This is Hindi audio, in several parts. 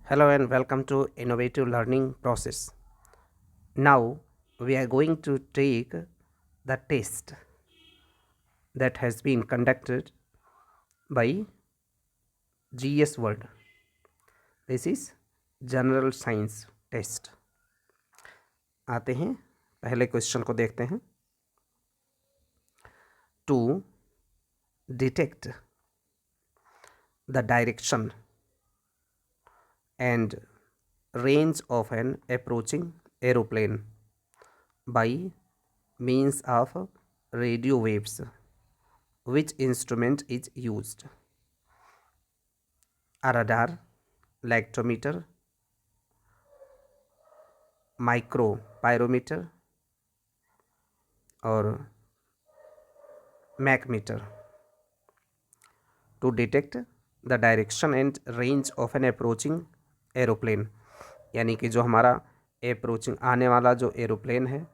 Hello and welcome to Innovative Learning Process. Now we are going to take the test that has been conducted by GS World. This is General Science Test. आते हैं पहले क्वेश्चन को देखते हैं. To detect the direction and range of an approaching aeroplane by means of radio waves, which instrument is used? A radar, lactometer, micropyrometer और machmeter. To detect the direction and range of an approaching aeroplane, यानी कि जो हमारा अप्रोचिंग आने वाला जो एरोप्लेन है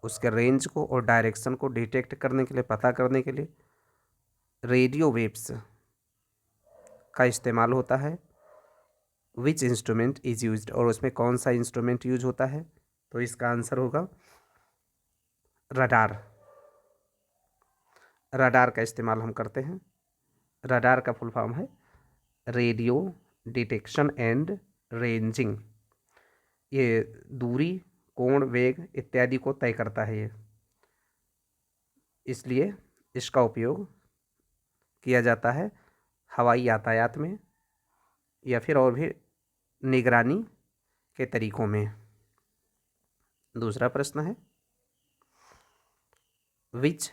उसके रेंज को और डायरेक्शन को डिटेक्ट करने के लिए, पता करने के लिए रेडियो वेव्स का इस्तेमाल होता है. विच इंस्ट्रूमेंट इज यूज्ड, और उसमें कौन सा इंस्ट्रूमेंट यूज होता है? तो इसका आंसर होगा रडार. रडार का इस्तेमाल हम करते हैं. रडार का फुल फॉर्म है रेडियो डिटेक्शन एंड रेंजिंग. ये दूरी, कोण, वेग इत्यादि को तय करता है ये, इसलिए इसका उपयोग किया जाता है हवाई यातायात में या फिर और भी निगरानी के तरीकों में. दूसरा प्रश्न है which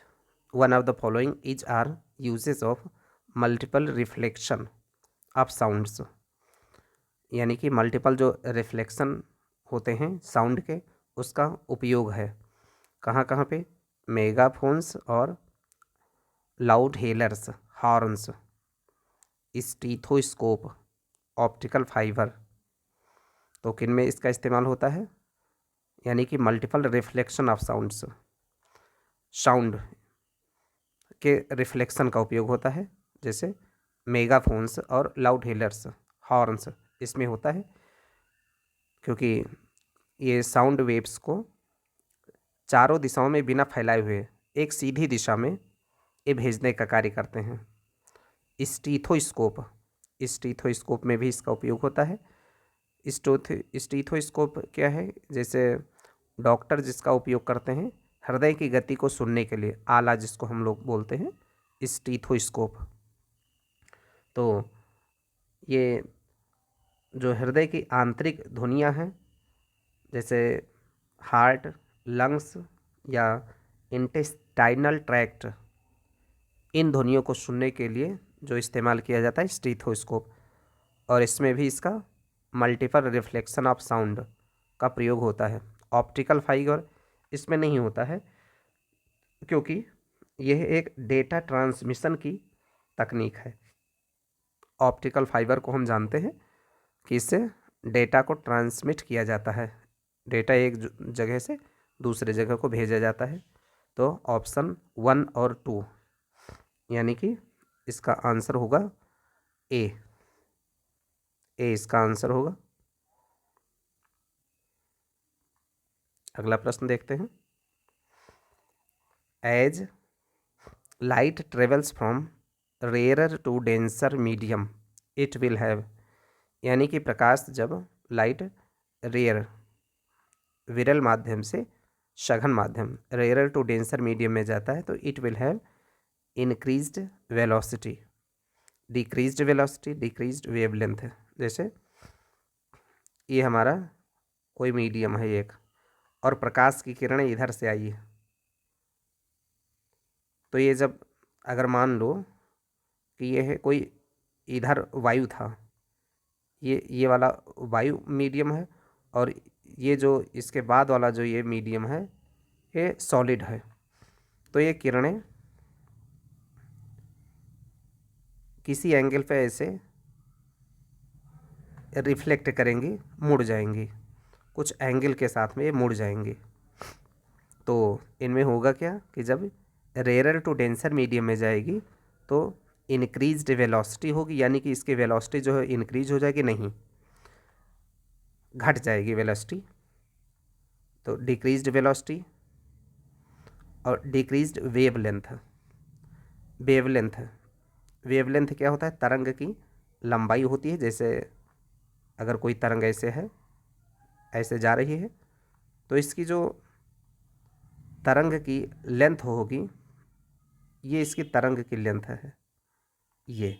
one of the following is are uses of multiple reflection of sounds, यानी कि मल्टीपल जो रिफ्लेक्शन होते हैं साउंड के उसका उपयोग है कहाँ कहाँ पे? मेगाफोन्स और loud hailers, horns, stethoscope, optical fibre. तो किन में इसका इस्तेमाल होता है? यानी कि multiple reflection of sounds, sound के रिफ्लेक्शन का उपयोग होता है, जैसे मेगाफोन्स और लाउड हेलर्स, हॉर्न्स इसमें होता है, क्योंकि ये साउंड वेव्स को चारों दिशाओं में बिना फैलाए हुए एक सीधी दिशा में ये भेजने का कार्य करते हैं. स्टीथोस्कोप, स्टीथोस्कोप में भी इसका उपयोग होता है. स्टीथोस्कोप क्या है? जैसे डॉक्टर जिसका उपयोग करते हैं हृदय की गति को सुनने के लिए, आला जिसको हम लोग बोलते हैं स्टीथोस्कोप. तो ये जो हृदय की आंतरिक ध्वनियाँ हैं, जैसे हार्ट, लंग्स या इंटेस्टाइनल ट्रैक्ट, इन ध्वनियों को सुनने के लिए जो इस्तेमाल किया जाता है स्टीथोस्कोप. और इसमें भी इसका मल्टीपल रिफ्लेक्शन ऑफ साउंड का प्रयोग होता है. ऑप्टिकल फाइबर इसमें नहीं होता है, क्योंकि यह एक डेटा ट्रांसमिशन की तकनीक है. ऑप्टिकल फाइबर को हम जानते हैं कि इससे डेटा को ट्रांसमिट किया जाता है, डेटा एक जगह से दूसरे जगह को भेजा जाता है. तो ऑप्शन 1 और 2, यानी कि इसका आंसर होगा ए. इसका आंसर होगा. अगला प्रश्न देखते हैं. As light travels from rare to denser medium it will have, यानी कि प्रकाश जब लाइट रेयर, विरल माध्यम से सघन माध्यम, रेयर टू डेंसर मीडियम में जाता है तो it will have increased velocity, decreased velocity, decreased wavelength. जैसे ये हमारा कोई मीडियम है एक, और प्रकाश की किरणें इधर से आई है, तो ये जब अगर मान लो कि ये है कोई इधर वायु था, ये वाला वायु मीडियम है, और ये जो इसके बाद वाला जो ये मीडियम है ये सॉलिड है, तो ये किरणें किसी एंगल पे ऐसे रिफ्लेक्ट करेंगी, मुड़ जाएंगी, कुछ एंगल के साथ में ये मुड़ जाएंगी. तो इनमें होगा क्या कि जब रेयर टू डेंसर मीडियम में जाएगी तो इंक्रीज्ड वेलोसिटी होगी, यानी कि इसकी वेलोसिटी जो है इंक्रीज हो जाएगी. नहीं, घट जाएगी वेलोसिटी। तो डिक्रीज्ड वेलोसिटी और डिक्रीज्ड वेवलेंथ। वेवलेंथ क्या होता है? तरंग की लंबाई होती है। जैसे अगर कोई तरंग ऐसे है, ऐसे जा रही है, तो इसकी जो तरंग की लेंथ होगी, ये इसकी तरंग की लेंथ है। ये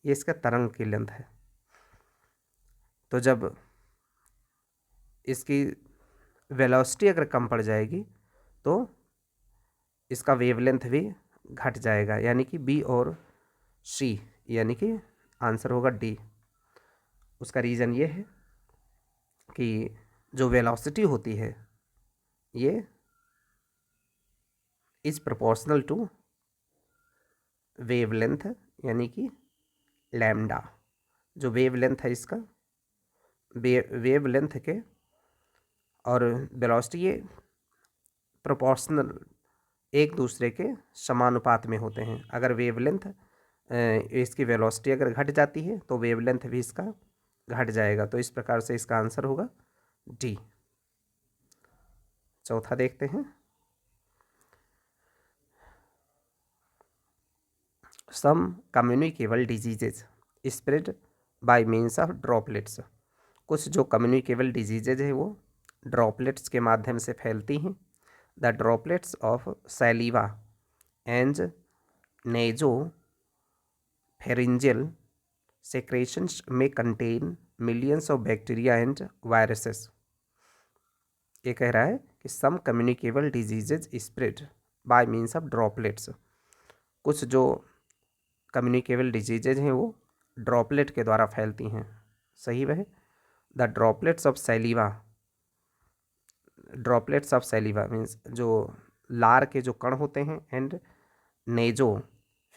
इसका तरंग की लेंथ है। तो जब इसकी वेलोसिटी अगर कम पड़ जाएगी तो इसका वेवलेंथ भी घट जाएगा, यानी कि बी और सी, यानी कि आंसर होगा डी। उसका रीज़न ये है कि जो वेलोसिटी होती है ये इज प्रोपोर्शनल टू वेवलेंथ, यानी कि लैम्डा। जो वेवलेंथ है इसका, वेवलेंथ के और वेलोसिटी ये प्रोपोर्शनल, एक दूसरे के समानुपात में होते हैं। अगर वेवलेंथ इसकी वेलोसिटी अगर घट जाती है तो वेवलेंथ भी इसका घट जाएगा। तो इस प्रकार से इसका आंसर होगा डी। चौथा देखते हैं। Some communicable diseases spread by means of droplets. कुछ जो कम्युनिकेबल डिजीजेज है वो ड्रॉपलेट्स के माध्यम से फैलती हैं। The droplets of saliva and nasopharyngeal secretions may contain millions of bacteria and viruses। ये कह रहा है कि some communicable diseases spread by means of droplets। कुछ जो communicable diseases हैं वो ड्रॉपलेट के द्वारा फैलती हैं। सही वह द ड्रॉपलेट्स ऑफ सैलिवा मीन्स जो लार के जो कण होते हैं, एंड नेजो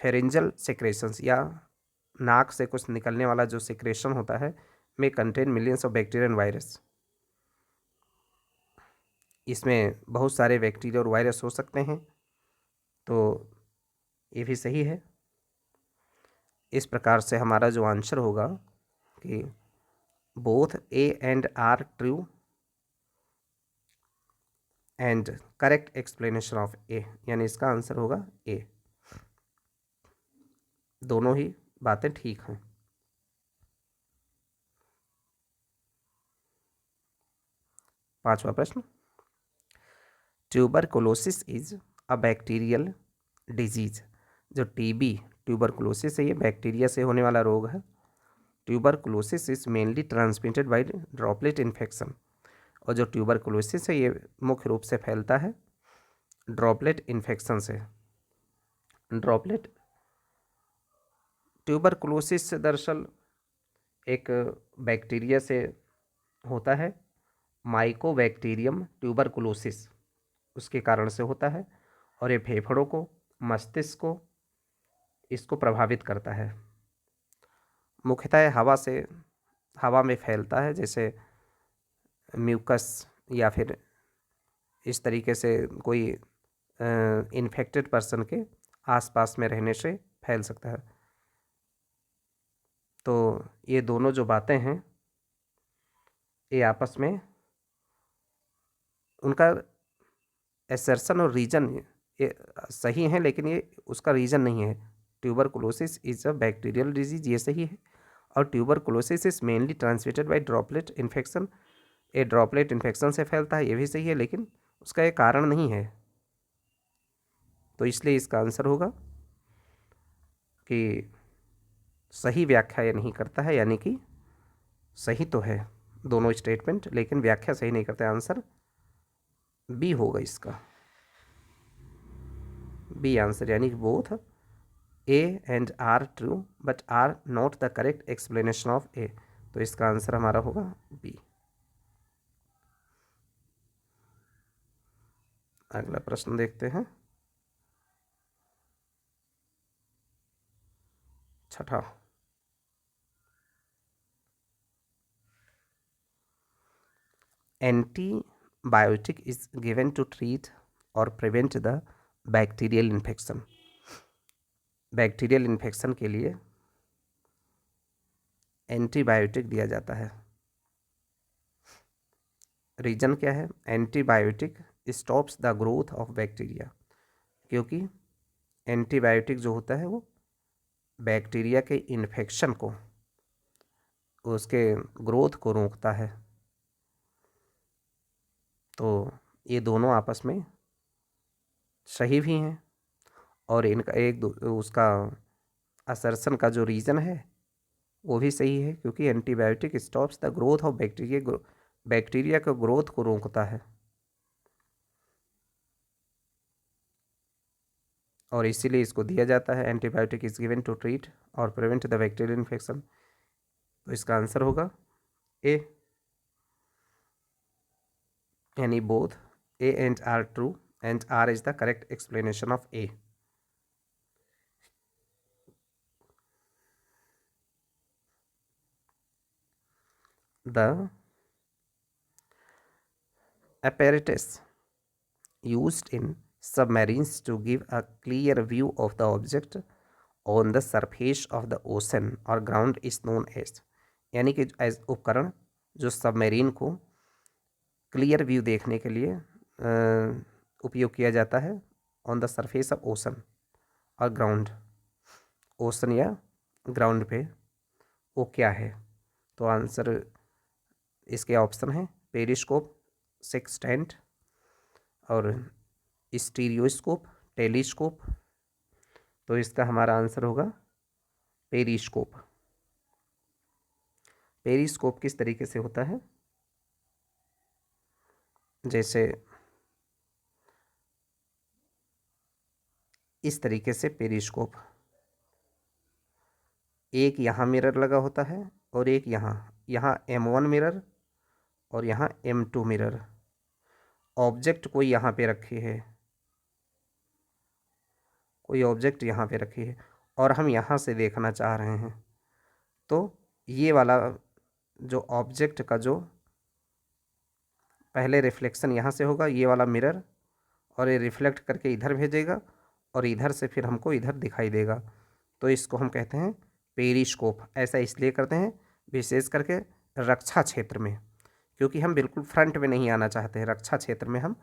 फेरेंजल सेक्रेशंस या नाक से कुछ निकलने वाला जो सेक्रेशन होता है, में contain millions of bacteria and virus. इसमें बहुत सारे बैक्टीरिया और वायरस हो सकते हैं। तो ये भी सही है। इस प्रकार से हमारा जो आंसर होगा कि both A and R true and correct explanation of A, यानी इसका आंसर होगा ए। दोनों ही बातें ठीक हैं। पांचवा प्रश्न, tuberculosis is a bacterial disease. जो टीबी ट्यूबरकुलोसिस है, ये बैक्टीरिया से होने वाला रोग है। Tuberculosis is mainly transmitted by droplet infection. और जो ट्यूबरकुलोसिस है ये मुख्य रूप से फैलता है ड्रॉपलेट इन्फेक्शन से। ड्रॉपलेट ट्यूबरकुलोसिस दरअसल एक बैक्टीरिया से होता है, माइकोबैक्टीरियम ट्यूबरकुलोसिस, उसके कारण से होता है। और ये फेफड़ों को, मस्तिष्क को, इसको प्रभावित करता है। मुख्यतः हवा में फैलता है, जैसे म्यूकस या फिर इस तरीके से कोई इन्फेक्टेड पर्सन के आसपास में रहने से फैल सकता है। तो ये दोनों जो बातें हैं ये आपस में उनका एसर्शन और रीजन ये सही हैं, लेकिन ये उसका रीजन नहीं है। Tuberculosis is a bacterial disease, ये सही है। और tuberculosis is mainly transmitted by droplet infection, ये ड्रॉपलेट इन्फेक्शन से फैलता है, ये भी सही है, लेकिन उसका एक कारण नहीं है। तो इसलिए इसका आंसर होगा कि सही व्याख्या ये नहीं करता है, यानी कि सही तो है दोनों स्टेटमेंट, लेकिन व्याख्या सही नहीं करता। आंसर बी होगा इसका, बी आंसर, यानी कि both A and R true but are not the correct explanation of A. तो इसका आंसर हमारा होगा बी। अगला प्रश्न देखते हैं, छठा। Antibiotic is given to treat और prevent the bacterial infection. Bacterial infection के लिए एंटीबायोटिक दिया जाता है। रीजन क्या है? Antibiotic stops the growth of bacteria, क्योंकि एंटीबायोटिक जो होता है वो बैक्टीरिया के इन्फेक्शन को, उसके ग्रोथ को रोकता है। तो ये दोनों आपस में सही भी हैं, और इनका उसका असर्शन का जो रीज़न है वो भी सही है, क्योंकि antibiotic stops the growth of bacteria, bacteria के ग्रोथ को रोकता है, और इसीलिए इसको दिया जाता है। Antibiotic is given to treat और प्रिवेंट द बैक्टीरियल इन्फेक्शन। तो इसका आंसर होगा ए, यानी both A and R true, and R is the correct explanation of A. The apparatus used in submarines to give a clear view of the object on the surface of the ocean or ground is known as, यानी कि एज उपकरण जो सबमरीन को क्लियर व्यू देखने के लिए उपयोग किया जाता है on the surface of ocean और ग्राउंड, ओशन या ग्राउंड पे, वो क्या है? तो आंसर इसके ऑप्शन है पेरिस्कोप, सेक्सटेंट और स्टीरियोस्कोप, टेलीस्कोप। तो इसका हमारा आंसर होगा पेरिस्कोप। पेरिस्कोप किस तरीके से होता है? जैसे इस तरीके से पेरिस्कोप, एक यहाँ मिरर लगा होता है और एक यहाँ M1 मिरर और यहाँ M2 मिरर। ऑब्जेक्ट कोई यहाँ पे रखी है, कोई ऑब्जेक्ट यहाँ पे रखी है और हम यहाँ से देखना चाह रहे हैं, तो ये वाला जो ऑब्जेक्ट का जो पहले रिफ्लेक्शन यहाँ से होगा, ये वाला मिरर, और ये रिफ्लेक्ट करके इधर भेजेगा और इधर से फिर हमको इधर दिखाई देगा। तो इसको हम कहते हैं पेरिस्कोप। ऐसा इसलिए करते हैं विशेष करके रक्षा क्षेत्र में, क्योंकि हम बिल्कुल फ्रंट में नहीं आना चाहते हैं। रक्षा क्षेत्र में हम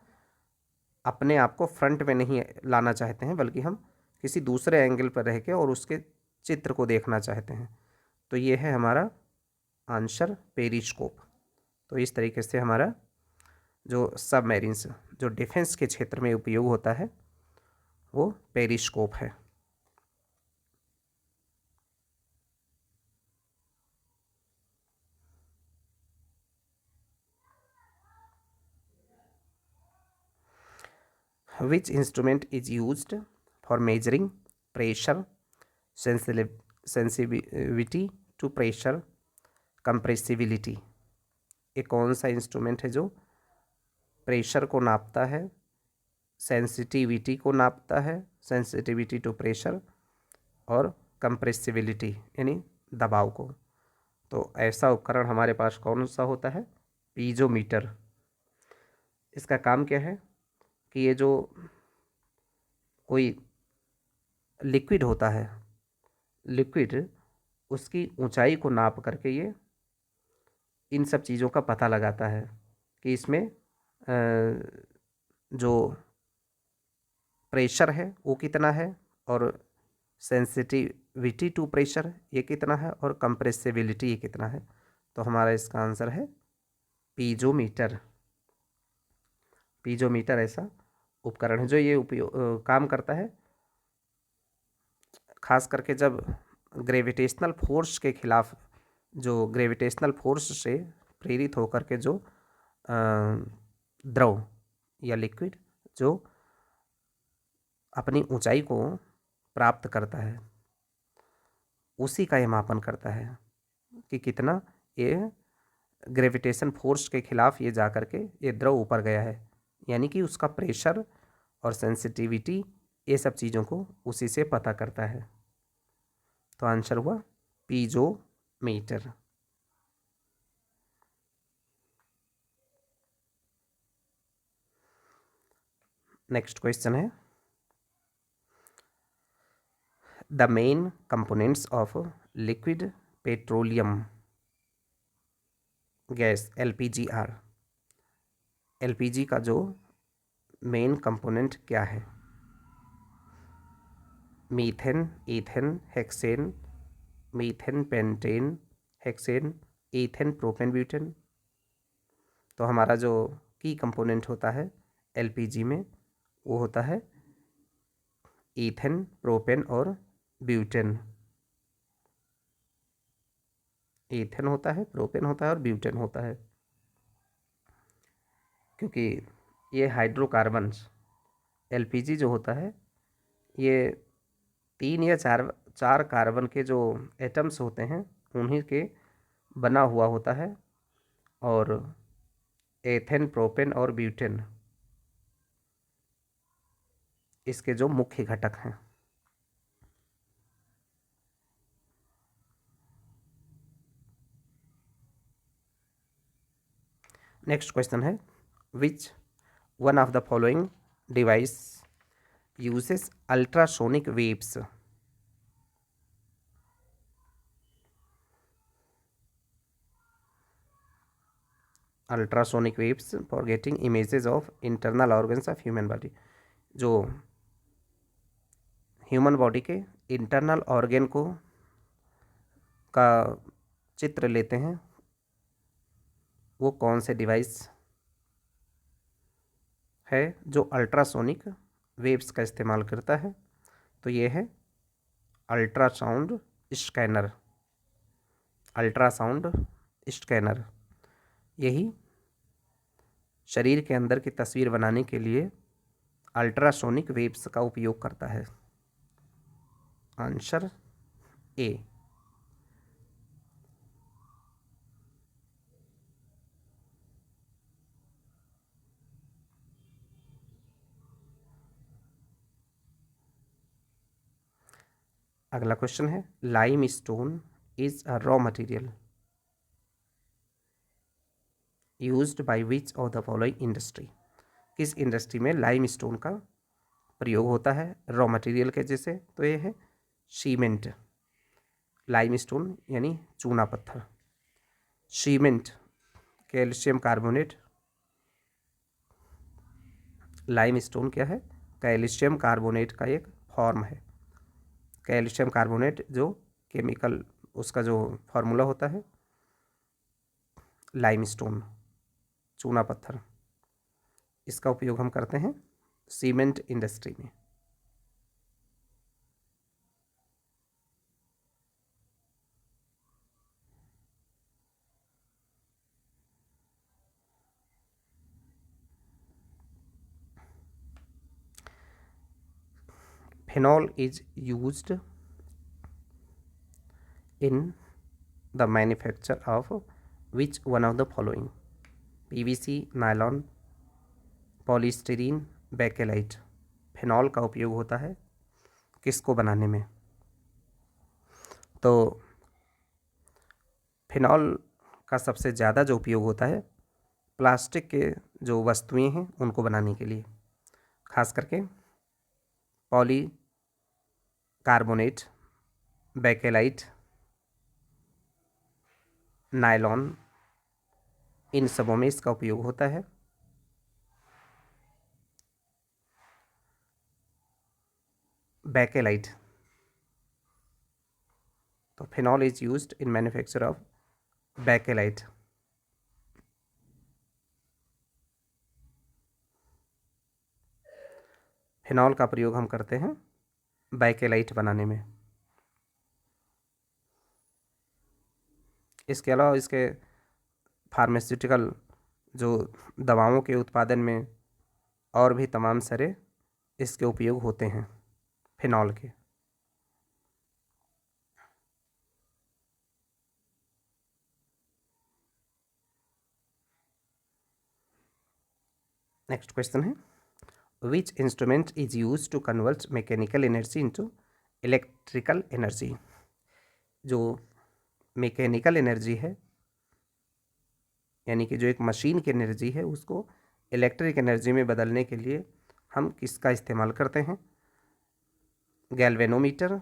अपने आप को फ्रंट में नहीं लाना चाहते हैं, बल्कि हम किसी दूसरे एंगल पर रह के और उसके चित्र को देखना चाहते हैं। तो ये है हमारा आंसर पेरिस्कोप। तो इस तरीके से हमारा जो सबमरीन्स जो डिफेंस के क्षेत्र में उपयोग होता है वो पेरिस्कोप है। Which instrument is used for measuring pressure, sensitivity to pressure, compressibility? ये कौन सा इंस्ट्रूमेंट है जो प्रेशर को नापता है, सेंसिटिविटी को नापता है, सेंसिटिविटी टू प्रेशर, और कंप्रेसिबिलिटी यानी दबाव को? तो ऐसा उपकरण हमारे पास कौन सा होता है? पीजोमीटर। इसका काम क्या है कि ये जो कोई लिक्विड होता है, लिक्विड उसकी ऊंचाई को नाप करके ये इन सब चीज़ों का पता लगाता है कि इसमें जो प्रेशर है वो कितना है, और सेंसिटिविटी टू प्रेशर ये कितना है, और कंप्रेसिबिलिटी ये कितना है। तो हमारा इसका आंसर है पीजोमीटर। पीजोमीटर ऐसा उपकरण है जो ये काम करता है खास करके जब ग्रेविटेशनल फोर्स के खिलाफ, जो ग्रेविटेशनल फोर्स से प्रेरित होकर के जो द्रव या लिक्विड जो अपनी ऊंचाई को प्राप्त करता है, उसी का ये मापन करता है कि कितना ये ग्रेविटेशन फोर्स के खिलाफ ये जा कर के ये द्रव ऊपर गया है, यानी कि उसका प्रेशर और सेंसिटिविटी ये सब चीज़ों को उसी से पता करता है। तो आंसर हुआ पीजोमीटर। नेक्स्ट क्वेश्चन है the main components of liquid petroleum gas LPG are. LPG का जो मेन कंपोनेंट क्या है? Methane, ethane, hexane, methane, pentane, hexane, ethane, propane, butane. तो हमारा जो की कंपोनेंट होता है एलपीजी में वो होता है ईथेन, प्रोपेन और ब्यूटेन। ईथेन होता है, प्रोपेन होता है और ब्यूटेन होता है, क्योंकि ये हाइड्रोकार्बन्स एलपीजी जो होता है ये 3 या 4 कार्बन के जो एटम्स होते हैं उन्हीं के बना हुआ होता है, और एथेन, प्रोपेन और ब्यूटेन इसके जो मुख्य घटक हैं। नेक्स्ट क्वेश्चन है, which one of the following device uses ultrasonic waves? Ultrasonic waves for getting images of internal organs of human body. जो ह्यूमन बॉडी के इंटरनल ऑर्गन को का चित्र लेते हैं वो कौन से डिवाइस है जो अल्ट्रासोनिक वेव्स का इस्तेमाल करता है? तो ये है अल्ट्रासाउंड स्कैनर। अल्ट्रासाउंड स्कैनर यही शरीर के अंदर की तस्वीर बनाने के लिए अल्ट्रासोनिक वेव्स का उपयोग करता है। Answer A. अगला क्वेश्चन है, lime stone is a raw material used by which of the following industry? किस इंडस्ट्री में लाइम स्टोन का प्रयोग होता है रॉ मटेरियल के जैसे? तो ये है सीमेंट। लाइम स्टोन यानी चूना पत्थर। Cement calcium carbonate. Lime stone क्या है? कैल्शियम कार्बोनेट का एक फॉर्म है। कैल्शियम कार्बोनेट जो केमिकल उसका जो फार्मूला होता है लाइमस्टोन, चूना पत्थर, इसका उपयोग हम करते हैं सीमेंट इंडस्ट्री में। Phenol is used in the manufacture of which one of the following? PVC, nylon, polystyrene, bakelite. Phenol का उपयोग होता है किसको बनाने में? तो फिनॉल का सबसे ज़्यादा जो उपयोग होता है प्लास्टिक के जो वस्तुएं हैं उनको बनाने के लिए, खास करके पॉली कार्बोनेट, बेकेलाइट, नायलॉन, इन सबों में इसका उपयोग होता है। बेकेलाइट। तो phenol is used in manufacture of bakelite. Phenol का प्रयोग हम करते हैं बेकेलाइट बनाने में। इसके अलावा इसके फार्मास्यूटिकल जो दवाओं के उत्पादन में और भी तमाम सारे इसके उपयोग होते हैं फिनॉल के। नेक्स्ट क्वेश्चन है, which instrument is use to convert mechanical energy into electrical energy? जो मैकेनिकल एनर्जी है यानी कि जो एक मशीन की एनर्जी है उसको इलेक्ट्रिक एनर्जी में बदलने के लिए हम किसका इस्तेमाल करते हैं? Galvanometer,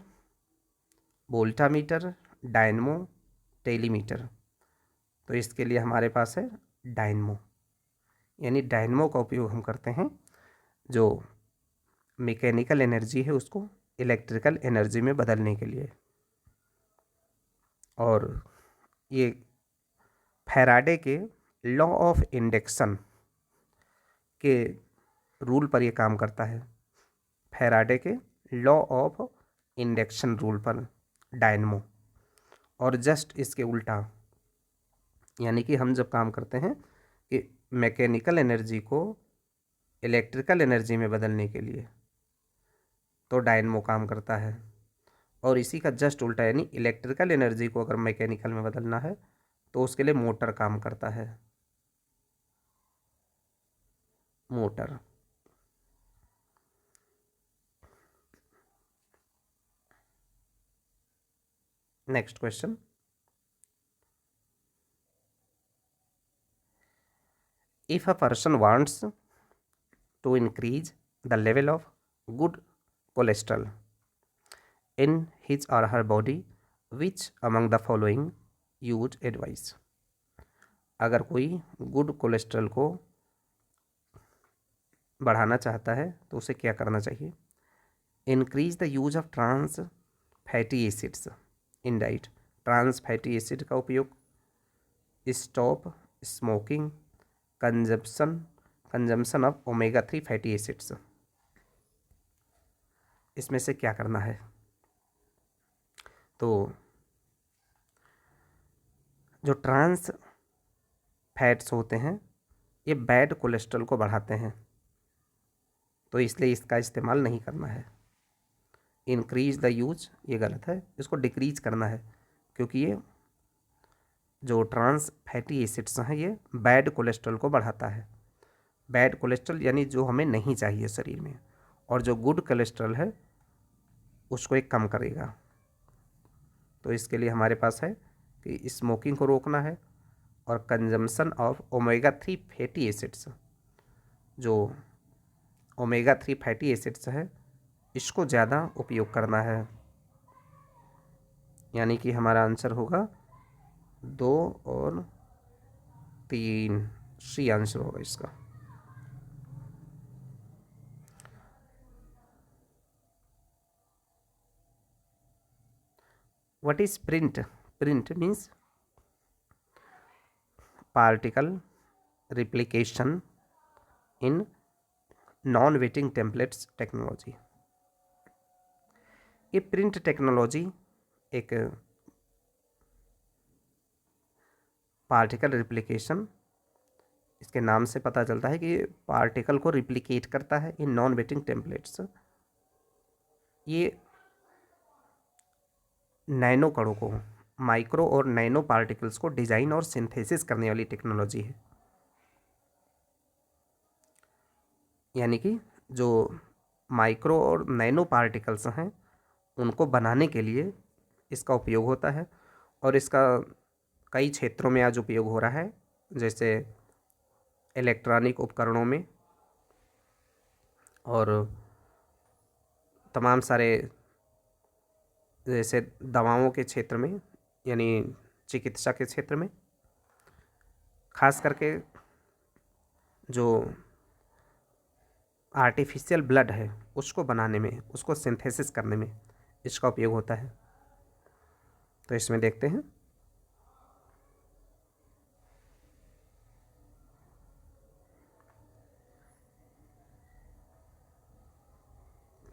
voltameter, dynamo, telemeter. तो इसके लिए हमारे पास है डायनमो। यानी डायनमो का उपयोग हम करते हैं जो मैकेनिकल एनर्जी है उसको इलेक्ट्रिकल एनर्जी में बदलने के लिए। और ये फैराडे के लॉ ऑफ इंडक्शन के रूल पर ये काम करता है। फैराडे के लॉ ऑफ इंडक्शन रूल पर डायनमो। और जस्ट इसके उल्टा, यानी कि हम जब काम करते हैं कि मैकेनिकल एनर्जी को इलेक्ट्रिकल एनर्जी में बदलने के लिए, तो डायनमो काम करता है। और इसी का जस्ट उल्टा, यानी इलेक्ट्रिकल एनर्जी को अगर मैकेनिकल में बदलना है तो उसके लिए मोटर काम करता है। Motor. Next question, if a person wants to increase the level of good cholesterol in his or her body, which among the following use advice? अगर कोई गुड कोलेस्ट्रॉल को बढ़ाना चाहता है तो उसे क्या करना चाहिए? Increase the use of trans fatty acids in diet. Trans fatty acid का उपयोग, stop smoking, consumption of omega 3 fatty acids. इसमें से क्या करना है? तो जो ट्रांस फैट्स होते हैं ये बैड कोलेस्ट्रॉल को बढ़ाते हैं, तो इसलिए इसका इस्तेमाल नहीं करना है। इंक्रीज द यूज ये गलत है, इसको डिक्रीज करना है, क्योंकि ये जो ट्रांस फैटी एसिड्स हैं ये बैड कोलेस्ट्रॉल को बढ़ाता है। बैड कोलेस्ट्रॉल यानी जो हमें नहीं चाहिए शरीर में, और जो गुड कोलेस्ट्रॉल है उसको एक कम करेगा। तो इसके लिए हमारे पास है कि स्मोकिंग को रोकना है और consumption of omega 3 fatty acids, जो ओमेगा 3 फैटी एसिड्स है इसको ज़्यादा उपयोग करना है। यानी कि हमारा आंसर होगा 2 और 3, सी आंसर होगा इसका। What is print? Print means particle replication in non wetting templates technology. ये प्रिंट टेक्नोलॉजी एक पार्टिकल रिप्लिकेशन, इसके नाम से पता चलता है कि पार्टिकल को रिप्लिकेट करता है इन नॉन वेटिंग टेम्पलेट्स। ये नैनो कणों को, माइक्रो और नैनो पार्टिकल्स को डिजाइन और सिंथेसिस करने वाली टेक्नोलॉजी है। यानी कि जो माइक्रो और नैनो पार्टिकल्स हैं उनको बनाने के लिए इसका उपयोग होता है, और इसका कई क्षेत्रों में आज उपयोग हो रहा है, जैसे इलेक्ट्रॉनिक उपकरणों में और तमाम सारे, जैसे दवाओं के क्षेत्र में, यानी चिकित्सा के क्षेत्र में, खास करके जो आर्टिफिशियल ब्लड है उसको बनाने में, उसको सिंथेसिस करने में इसका उपयोग होता है। तो इसमें देखते हैं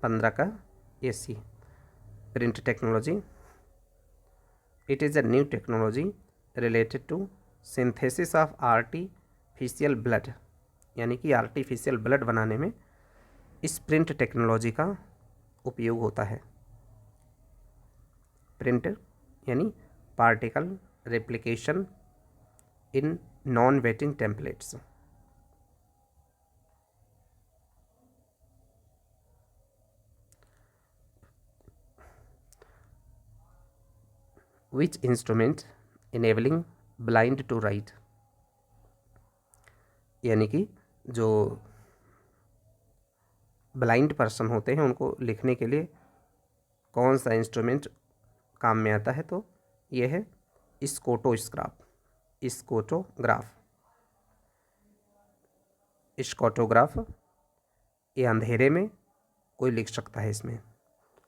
15 का AC, print technology. It is a new technology related to synthesis of artificial blood. यानी कि आर्टिफिशियल ब्लड बनाने में इस प्रिंट टेक्नोलॉजी का उपयोग होता है। प्रिंट यानी particle replication in non wetting templates. Which instrument enabling blind to write. यानी कि जो ब्लाइंड पर्सन होते हैं उनको लिखने के लिए कौन सा इंस्ट्रूमेंट काम में आता है? तो ये है स्कोटोग्राफ। स्कॉटोग्राफ, ये अंधेरे में कोई लिख सकता है इसमें,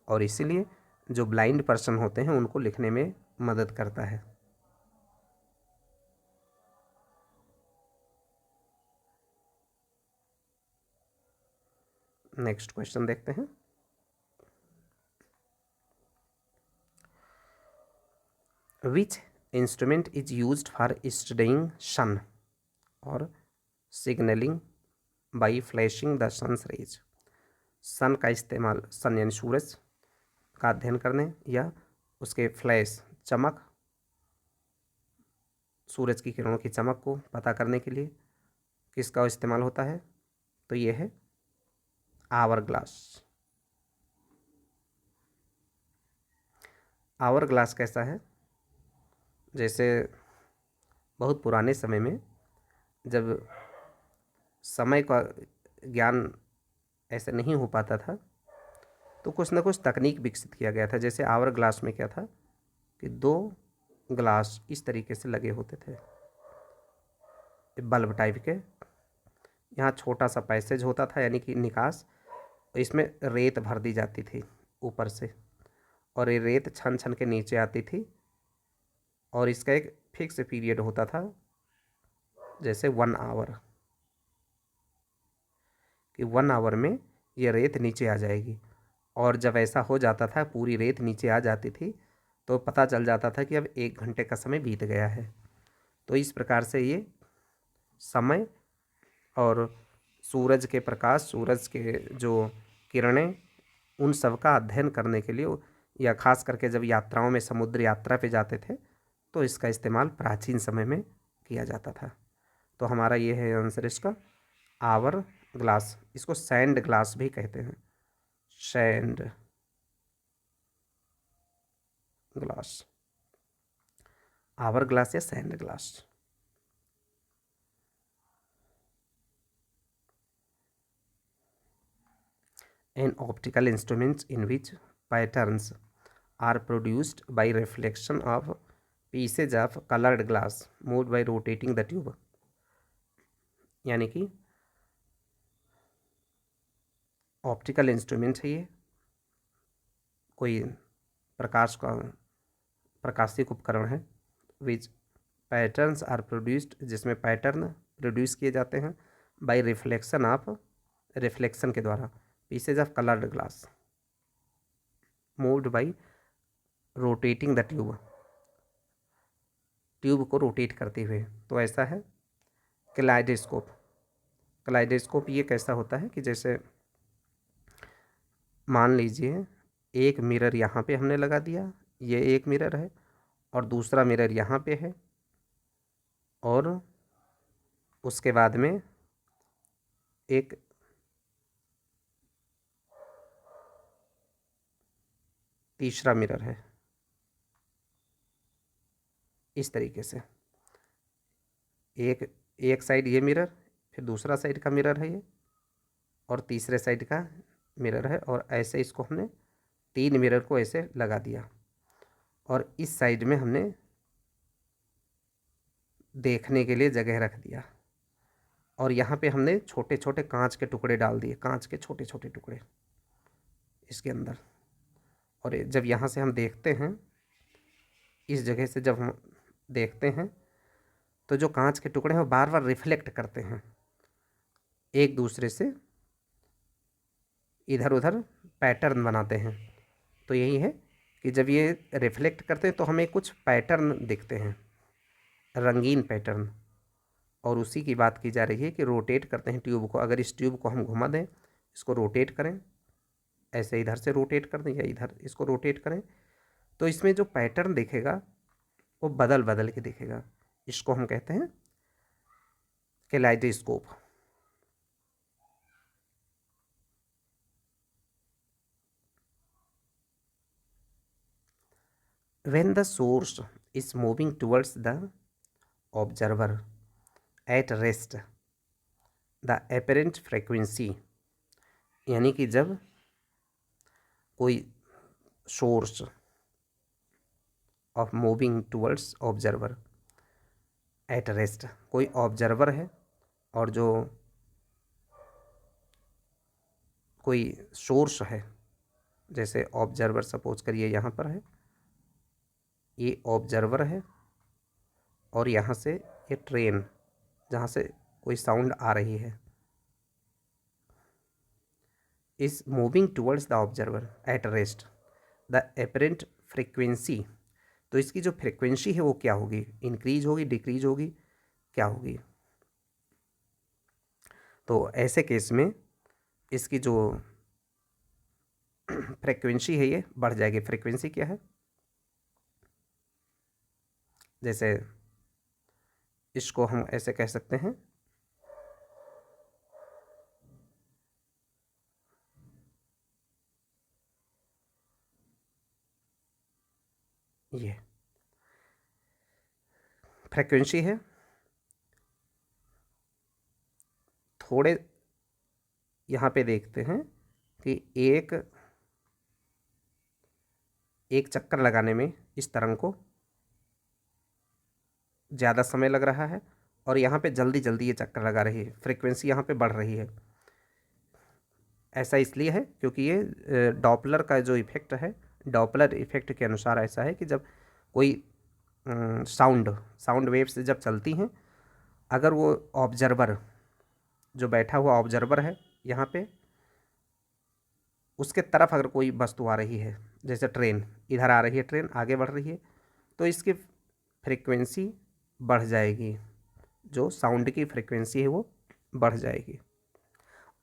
और इसीलिए जो ब्लाइंड पर्सन होते हैं उनको लिखने में मदद करता है। नेक्स्ट क्वेश्चन देखते हैं। Which instrument is used for studying sun और signalling by flashing the sun's rays. Sun का इस्तेमाल, सन यानी सूरज का अध्ययन करने या उसके फ्लैश, चमक, सूरज की किरणों की चमक को पता करने के लिए किसका इस्तेमाल होता है? तो ये है आवर ग्लास। आवर ग्लास कैसा है? जैसे बहुत पुराने समय में जब समय का ज्ञान ऐसे नहीं हो पाता था तो कुछ ना कुछ तकनीक विकसित किया गया था। जैसे आवर ग्लास में क्या था कि दो ग्लास इस तरीके से लगे होते थे, बल्ब टाइप के। यहाँ छोटा सा पैसेज होता था यानी कि निकास, इसमें रेत भर दी जाती थी ऊपर से, और ये रेत छन छन के नीचे आती थी, और इसका एक फिक्स पीरियड होता था, जैसे 1 आवर, कि 1 आवर में ये रेत नीचे आ जाएगी। और जब ऐसा हो जाता था, पूरी रेत नीचे आ जाती थी, तो पता चल जाता था कि अब 1 घंटे का समय बीत गया है। तो इस प्रकार से ये समय और सूरज के प्रकाश, सूरज के जो किरणें, उन सब का अध्ययन करने के लिए, या खास करके जब यात्राओं में समुद्र यात्रा पे जाते थे तो इसका इस्तेमाल प्राचीन समय में किया जाता था। तो हमारा ये है आंसर इसका, आवर ग्लास। इसको सैंड ग्लास भी कहते हैं, सैंड ग्लास, आवर ग्लास या sand glass. An optical instrument in which patterns are produced by reflection of pieces of colored glass moved by rotating the tube। यानी कि ऑप्टिकल इंस्ट्रूमेंट है ये, कोई प्रकाश का प्रकाशिक उपकरण है, विच पैटर्न्स आर प्रोड्यूस्ड, जिसमें पैटर्न प्रोड्यूस किए जाते हैं, बाय रिफ्लेक्शन ऑफ, रिफ्लेक्शन के द्वारा, pieces of coloured glass moved by rotating the tube, tube को रोटेट करते हुए। तो ऐसा है क्लाइडोस्कोप। क्लाइडोस्कोप ये कैसा होता है कि जैसे मान लीजिए एक मिरर यहाँ पे हमने लगा दिया, ये एक मिरर है, और दूसरा मिरर यहाँ पे है, और उसके बाद में एक तीसरा मिरर है, इस तरीके से। एक साइड ये मिरर, फिर दूसरा साइड का मिरर है ये, और तीसरे साइड का मिरर है, और ऐसे इसको हमने 3 मिरर को ऐसे लगा दिया, और इस साइड में हमने देखने के लिए जगह रख दिया, और यहाँ पे हमने छोटे छोटे कांच के टुकड़े डाल दिए, कांच के छोटे छोटे टुकड़े इसके अंदर। और जब यहाँ से हम देखते हैं, इस जगह से जब हम देखते हैं, तो जो कांच के टुकड़े हैं वो बार बार रिफ्लेक्ट करते हैं एक दूसरे से, इधर उधर पैटर्न बनाते हैं। तो यही है कि जब ये रिफ्लेक्ट करते हैं तो हमें कुछ पैटर्न दिखते हैं, रंगीन पैटर्न। और उसी की बात की जा रही है कि रोटेट करते हैं ट्यूब को। अगर इस ट्यूब को हम घुमा दें, इसको रोटेट करें, ऐसे इधर से रोटेट कर दें या इधर इसको रोटेट करें, तो इसमें जो पैटर्न दिखेगा वो बदल बदल के दिखेगा। इसको हम कहते हैं kaleidoscope. When the source is moving towards the observer at rest, the apparent frequency, यानी कि जब कोई source of moving towards observer at rest, कोई ऑब्जर्वर है और जो कोई सोर्स है, जैसे ऑब्जर्वर सपोज करिए यहाँ पर है, ये ऑब्जर्वर है और यहाँ से ये ट्रेन जहाँ से कोई साउंड आ रही है is moving towards the observer at rest, the apparent frequency, तो इसकी जो फ्रिक्वेंसी है वो क्या होगी, इंक्रीज होगी, डिक्रीज होगी, क्या होगी। तो ऐसे केस में इसकी जो फ्रिक्वेंसी है ये बढ़ जाएगी। फ्रिक्वेंसी क्या है, जैसे इसको हम ऐसे कह सकते हैं, ये फ्रिक्वेंसी है। थोड़े यहाँ पे देखते हैं कि एक चक्कर लगाने में इस तरंग को ज़्यादा समय लग रहा है और यहाँ पे जल्दी जल्दी ये चक्कर लगा रही है, फ्रीक्वेंसी यहाँ पे बढ़ रही है। ऐसा इसलिए है क्योंकि ये डॉपलर का जो इफ़ेक्ट है, डॉपलर इफ़ेक्ट के अनुसार ऐसा है कि जब कोई साउंड वेव्स जब चलती हैं, अगर वो ऑब्जर्वर जो बैठा हुआ ऑब्जर्वर है यहाँ पे, उसके तरफ अगर कोई वस्तु आ रही है, जैसे ट्रेन इधर आ रही है, ट्रेन आगे बढ़ रही है, तो इसकी फ्रीक्वेंसी बढ़ जाएगी, जो साउंड की फ्रीक्वेंसी है वो बढ़ जाएगी।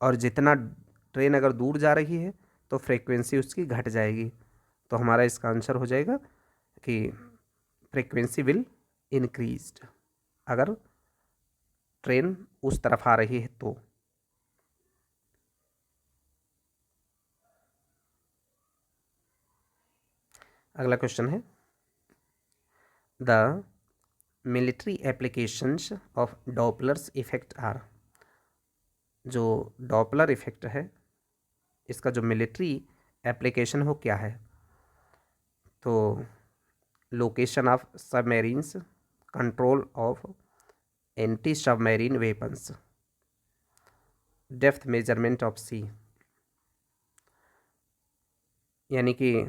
और जितना ट्रेन अगर दूर जा रही है तो फ्रीक्वेंसी उसकी घट जाएगी। तो हमारा इसका आंसर हो जाएगा कि फ्रीक्वेंसी विल इंक्रीज्ड अगर ट्रेन उस तरफ आ रही है तो। अगला क्वेश्चन है, the military applications of Doppler's effect are, जो डॉपलर इफेक्ट है इसका जो मिलिट्री एप्लीकेशन हो क्या है, तो location of submarines, control of anti submarine weapons, depth measurement of sea. यानी कि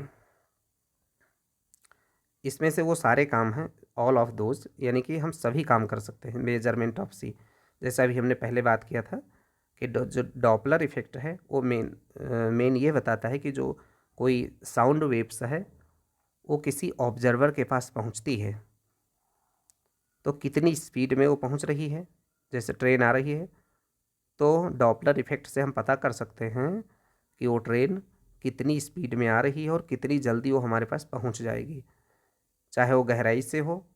इसमें से वो सारे काम हैं, ऑल ऑफ दोज, यानी कि हम सभी काम कर सकते हैं मेजरमेंट ऑफ सी। जैसा अभी हमने पहले बात किया था कि जो डॉपलर इफेक्ट है वो मेन ये बताता है कि जो कोई साउंड वेव्स है वो किसी ऑब्जर्वर के पास पहुंचती है तो कितनी स्पीड में वो पहुंच रही है। जैसे ट्रेन आ रही है तो डॉपलर इफेक्ट से हम पता कर सकते हैं कि वो ट्रेन कितनी स्पीड में आ रही है और कितनी जल्दी वो हमारे पास पहुंच जाएगी, चाहे वो गहराई से हो,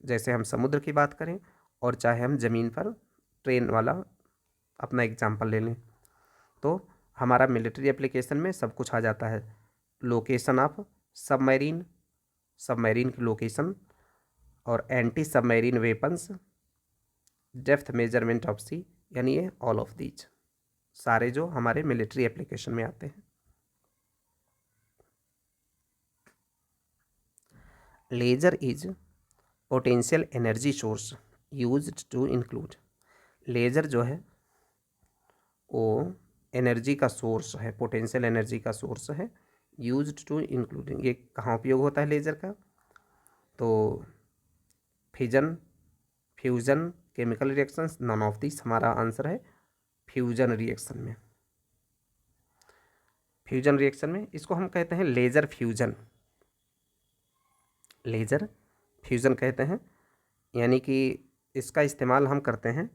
जैसे हम समुद्र की बात करें, और चाहे हम ज़मीन पर ट्रेन वाला अपना एग्जाम्पल ले लें। तो हमारा मिलिट्री एप्लीकेशन में सब कुछ आ जाता है, लोकेशन ऑफ सबमरीन, सबमरीन की लोकेशन, और anti submarine weapons, depth measurement of sea, यानी ये ऑल ऑफ दीज सारे जो हमारे मिलिट्री एप्लीकेशन में आते हैं। Laser is potential energy source used to include, laser जो है वो एनर्जी का सोर्स है, पोटेंशियल एनर्जी का सोर्स है, यूज्ड टू इंक्लूडिंग, ये कहाँ उपयोग होता है लेजर का, तो fission, fusion, chemical reactions, none of this हमारा आंसर है फ्यूजन रिएक्शन में। फ्यूजन रिएक्शन में इसको हम कहते हैं लेजर फ्यूजन, लेजर फ्यूजन कहते हैं, यानी कि इसका इस्तेमाल हम करते हैं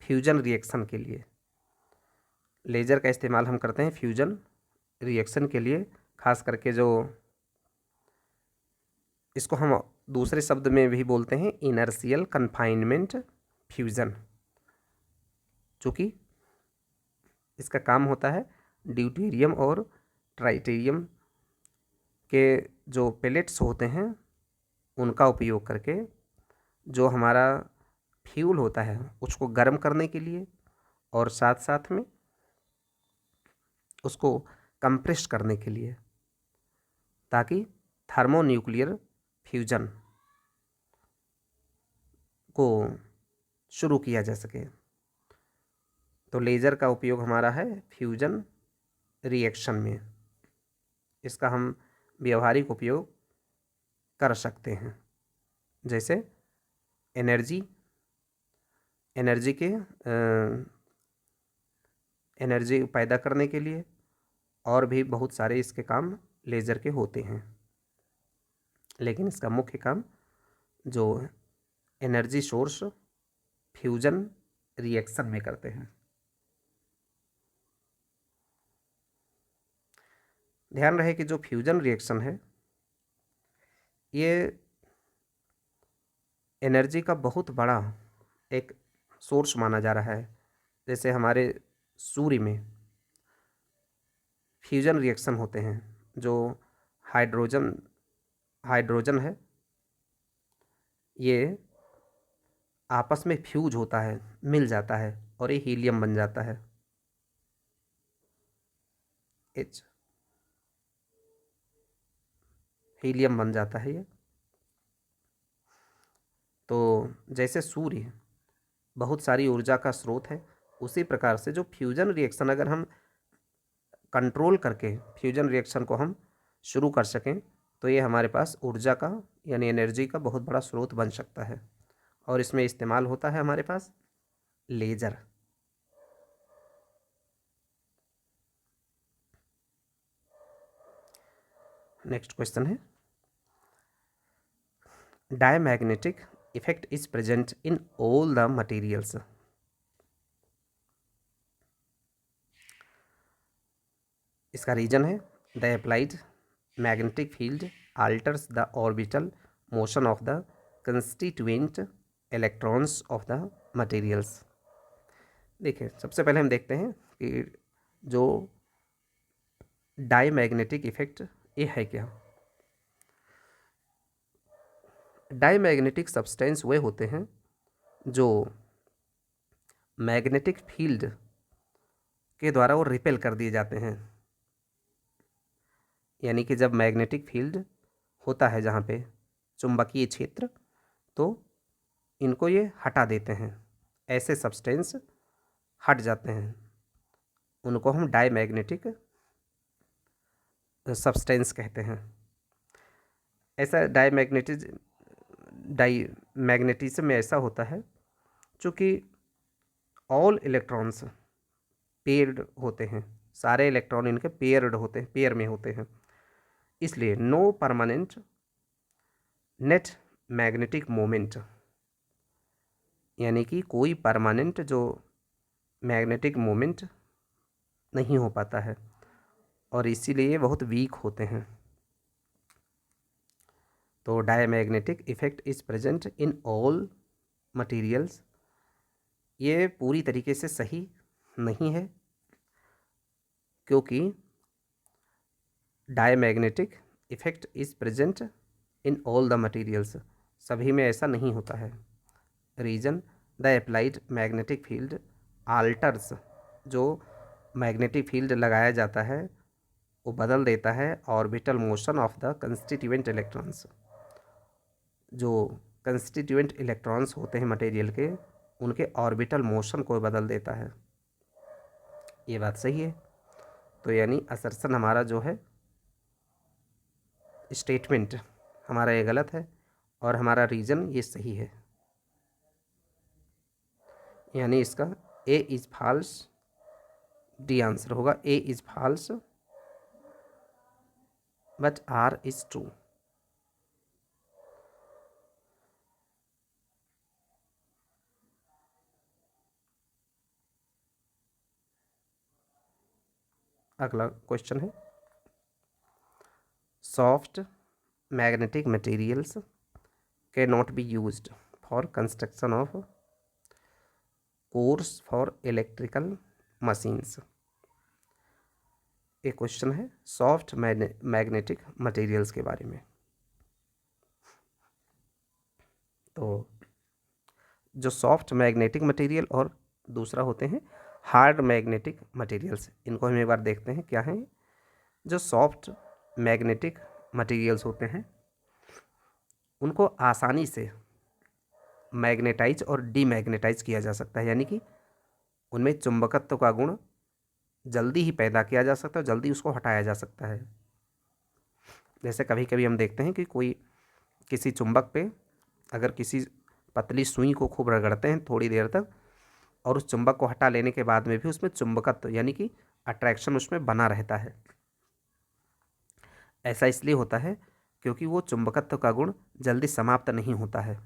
फ्यूजन रिएक्शन के लिए। लेजर का इस्तेमाल हम करते हैं फ्यूजन रिएक्शन के लिए, खास करके जो इसको हम दूसरे शब्द में भी बोलते हैं इनर्शियल कन्फाइनमेंट फ्यूजन, चूँकि इसका काम होता है ड्यूटेरियम और ट्राइटेरियम के जो पेलेट्स होते हैं उनका उपयोग करके जो हमारा फ्यूल होता है उसको गर्म करने के लिए, और साथ साथ में उसको कंप्रेस करने के लिए, ताकि थर्मोन्यूक्लियर फ्यूजन को शुरू किया जा सके। तो लेज़र का उपयोग हमारा है फ्यूजन रिएक्शन में इसका हम व्यवहारिक उपयोग कर सकते हैं। जैसे एनर्जी एनर्जी के एनर्जी पैदा करने के लिए और भी बहुत सारे इसके काम लेज़र के होते हैं, लेकिन इसका मुख्य काम जो एनर्जी सोर्स फ्यूजन रिएक्शन में करते हैं। ध्यान रहे कि जो फ्यूजन रिएक्शन है ये एनर्जी का बहुत बड़ा एक सोर्स माना जा रहा है। जैसे हमारे सूर्य में फ्यूजन रिएक्शन होते हैं, जो हाइड्रोजन है ये आपस में फ्यूज होता है, मिल जाता है और ये हीलियम बन जाता है, H हीलियम बन जाता है ये। तो जैसे सूर्य बहुत सारी ऊर्जा का स्रोत है, उसी प्रकार से जो फ्यूजन रिएक्शन अगर हम कंट्रोल करके फ्यूजन रिएक्शन को हम शुरू कर सकें तो ये हमारे पास ऊर्जा का यानी एनर्जी का बहुत बड़ा स्रोत बन सकता है। और इसमें इस्तेमाल होता है हमारे पास लेज़र। नेक्स्ट क्वेश्चन है, diamagnetic effect is present in all the materials. इसका रीजन है the applied magnetic field alters the orbital motion of the constituent electrons of the materials। देखिए सबसे पहले हम देखते हैं कि जो डायमैग्नेटिक इफेक्ट ये है क्या। डायमैग्नेटिक सब्सटेंस वे होते हैं जो मैग्नेटिक फील्ड के द्वारा वो रिपेल कर दिए जाते हैं। यानी कि जब मैग्नेटिक फील्ड होता है जहाँ पे चुंबकीय क्षेत्र, तो इनको ये हटा देते हैं, ऐसे सब्सटेंस हट जाते हैं, उनको हम डायमैग्नेटिक सब्सटेंस कहते हैं। ऐसा डायमैग्नेटिज्म में ऐसा होता है चूँकि ऑल इलेक्ट्रॉन्स पेयर्ड होते हैं, सारे इलेक्ट्रॉन इनके पेयर्ड होते हैं, पेयर में होते हैं, इसलिए no permanent net magnetic moment, यानी कि कोई परमानेंट जो मैग्नेटिक मोमेंट नहीं हो पाता है और इसीलिए बहुत वीक होते हैं। तो diamagnetic effect is present in all materials, ये पूरी तरीके से सही नहीं है क्योंकि diamagnetic effect is present in all the materials, सभी में ऐसा नहीं होता है। Reason the applied magnetic field alters, जो मैग्नेटिक फील्ड लगाया जाता है वो बदल देता है orbital motion of the constituent electrons, जो कंस्टिट्यूएंट इलेक्ट्रॉन्स होते हैं मटेरियल के, उनके ऑर्बिटल मोशन को बदल देता है। ये बात सही है। तो यानी असर्शन हमारा जो है स्टेटमेंट हमारा ये गलत है और हमारा रीजन ये सही है, यानी इसका A is false, D answer होगा A is false but R is true. अगला क्वेश्चन है, soft magnetic materials can not be used for construction of cores for electrical machines. एक क्वेश्चन है सॉफ्ट मैग्नेटिक मटेरियल्स के बारे में। तो जो सॉफ्ट मैग्नेटिक मटेरियल और दूसरा होते हैं हार्ड मैग्नेटिक मटेरियल्स, इनको हम एक बार देखते हैं क्या हैं। जो सॉफ्ट मैग्नेटिक मटेरियल्स होते हैं उनको आसानी से मैग्नेटाइज और डीमैग्नेटाइज किया जा सकता है, यानी कि उनमें चुंबकत्व का गुण जल्दी ही पैदा किया जा सकता है, जल्दी उसको हटाया जा सकता है। जैसे कभी कभी हम देखते हैं कि कोई किसी चुंबक पे अगर किसी पतली सुई को खूब रगड़ते हैं थोड़ी देर तक, और उस चुंबक को हटा लेने के बाद में भी उसमें चुंबकत्व यानी कि अट्रैक्शन उसमें बना रहता है। ऐसा इसलिए होता है क्योंकि वो चुंबकत्व का गुण जल्दी समाप्त नहीं होता है।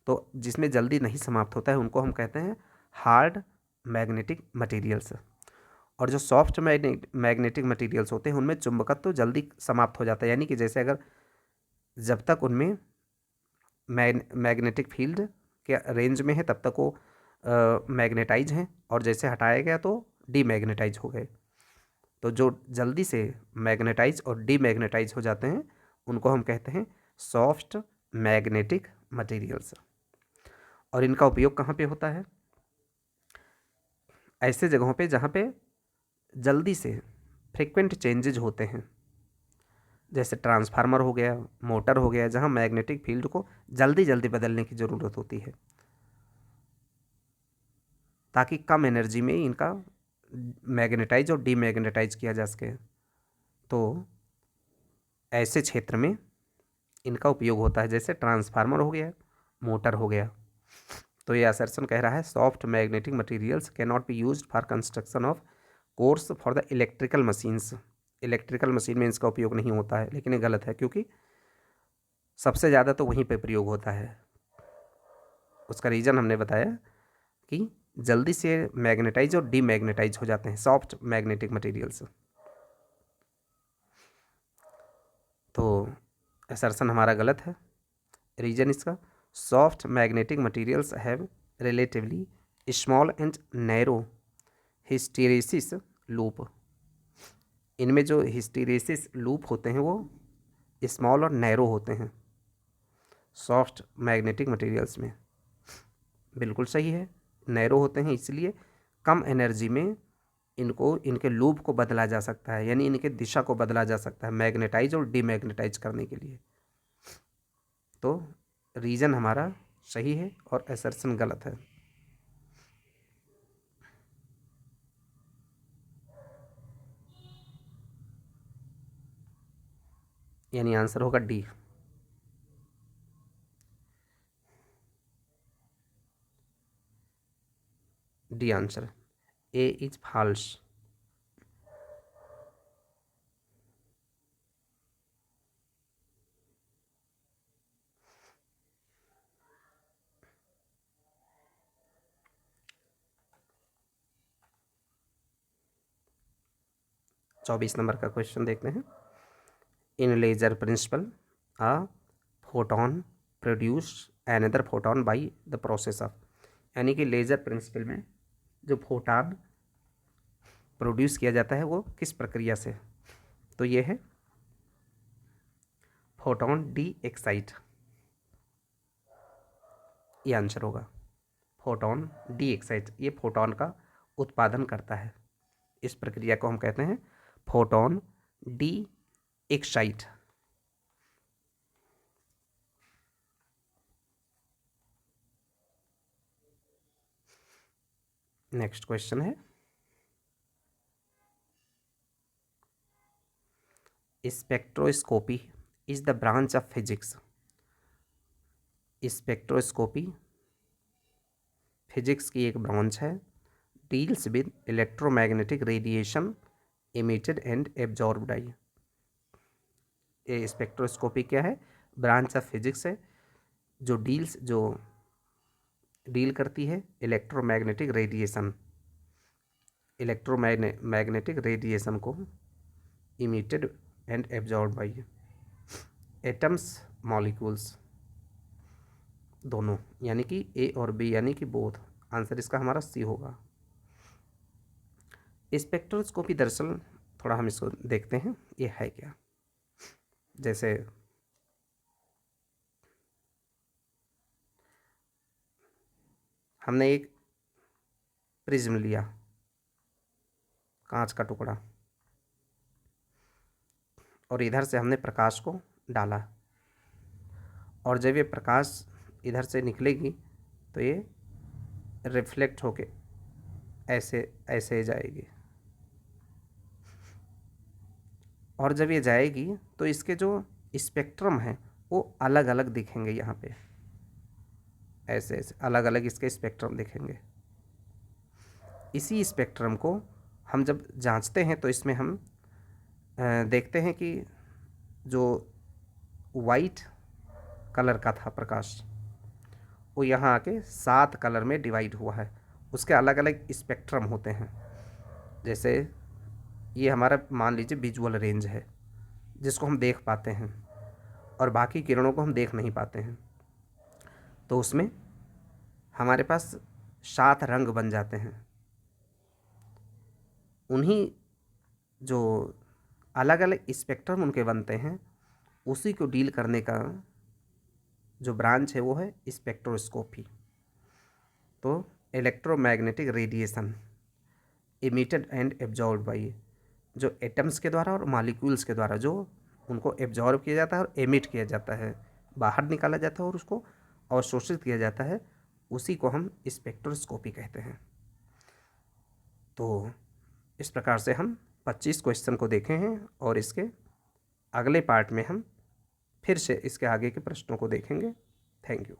तो जिसमें जल्दी नहीं समाप्त होता है उनको हम कहते हैं हार्ड मैग्नेटिक मटेरियल्स। और जो सॉफ्ट मैग्नेटिक मटेरियल्स होते हैं उनमें चुंबकत्व जल्दी समाप्त हो जाता है, यानी कि जैसे अगर जब तक उनमें मैग्नेटिक फील्ड के रेंज में है तब तक वो मैग्नेटाइज हैं, और जैसे हटाया गया तो डीमैग्नेटाइज हो गए। तो जो जल्दी से मैग्नेटाइज और डीमैग्नेटाइज हो जाते हैं उनको हम कहते हैं सॉफ्ट मैग्नेटिक मटेरियल्स। और इनका उपयोग कहाँ पे होता है? ऐसे जगहों पे जहाँ पे जल्दी से फ्रीक्वेंट चेंजेज होते हैं, जैसे ट्रांसफार्मर हो गया, मोटर हो गया, जहाँ मैग्नेटिक फील्ड को जल्दी जल्दी बदलने की ज़रूरत होती है ताकि कम एनर्जी में इनका मैग्नेटाइज और डीमैग्नेटाइज किया जा सके। तो ऐसे क्षेत्र में इनका उपयोग होता है, जैसे ट्रांसफार्मर हो गया, मोटर हो गया। तो ये असर्शन कह रहा है soft magnetic materials can not be used for construction of cores for the electrical machines. Electrical machine में इसका उपयोग नहीं होता है, लेकिन ये गलत है क्योंकि सबसे ज़्यादा तो वहीं पे प्रयोग होता है। उसका रीज़न हमने बताया कि जल्दी से मैग्नेटाइज और डीमैग्नेटाइज हो जाते हैं सॉफ्ट मैग्नेटिक मटेरियल्स। तो असर्शन हमारा गलत है। रीजन इसका soft magnetic materials have relatively small and narrow hysteresis loop. इनमें जो हिस्टेरेसिस लूप होते हैं वो स्मॉल और नैरो होते हैं सॉफ्ट मैग्नेटिक मटेरियल्स में। बिल्कुल सही है, नैरो होते हैं इसलिए कम एनर्जी में इनको इनके लूप को बदला जा सकता है, यानी इनके दिशा को बदला जा सकता है मैग्नेटाइज और डीमैग्नेटाइज करने के लिए। तो रीज़न हमारा सही है और असर्शन गलत है। यानी आंसर होगा D. D answer, A is false. चौबीस नंबर का क्वेश्चन देखते हैं। In laser principle a photon produce another photon by the process of. यानी कि लेजर प्रिंसिपल में जो फोटोन प्रोड्यूस किया जाता है वो किस प्रक्रिया से? तो ये है फोटोन डी एक्साइट, ये आंसर होगा। फोटोन डी एक्साइट ये फोटोन का उत्पादन करता है। इस प्रक्रिया को हम कहते हैं photon de excite. Next question है spectroscopy is the branch of physics. Spectroscopy physics की एक ब्रांच है, deals with electromagnetic radiation emitted and absorbed I. ये स्पेक्ट्रोस्कोपी क्या है? ब्रांच ऑफ फिजिक्स है जो डील करती है इलेक्ट्रोमैग्नेटिक रेडिएशन को emitted and absorbed by atoms molecules दोनों, यानी कि ए और बी यानी कि बोथ। आंसर इसका हमारा सी होगा। स्पेक्ट्रोस्कोपी दरअसल थोड़ा हम इसको देखते हैं ये है क्या। जैसे हमने एक प्रिज्म लिया, कांच का टुकड़ा, और इधर से हमने प्रकाश को डाला, और जब ये प्रकाश इधर से निकलेगी तो ये रिफ्लेक्ट होके ऐसे ऐसे जाएगी। और जब ये जाएगी तो इसके जो स्पेक्ट्रम है वो अलग अलग दिखेंगे, यहाँ पे ऐसे ऐसे अलग अलग इसके स्पेक्ट्रम दिखेंगे। इसी स्पेक्ट्रम को हम जब जांचते हैं तो इसमें हम देखते हैं कि जो वाइट कलर का था प्रकाश, वो यहाँ आके 7 कलर में डिवाइड हुआ है। उसके अलग अलग स्पेक्ट्रम होते हैं। जैसे ये हमारा मान लीजिए विजुअल रेंज है, जिसको हम देख पाते हैं, और बाकी किरणों को हम देख नहीं पाते हैं। तो उसमें हमारे पास 7 रंग बन जाते हैं। उन्हीं जो अलग अलग स्पेक्ट्रम उनके बनते हैं, उसी को डील करने का जो ब्रांच है वो है स्पेक्ट्रोस्कोपी। तो electromagnetic radiation emitted and absorbed by, जो एटम्स के द्वारा और मॉलिक्यूल्स के द्वारा जो उनको एब्जॉर्ब किया जाता है और एमिट किया जाता है, बाहर निकाला जाता है और उसको अवशोषित किया जाता है, उसी को हम स्पेक्ट्रोस्कोपी कहते हैं। तो इस प्रकार से हम 25 क्वेश्चन को देखे हैं, और इसके अगले पार्ट में हम फिर से इसके आगे के प्रश्नों को देखेंगे। Thank you.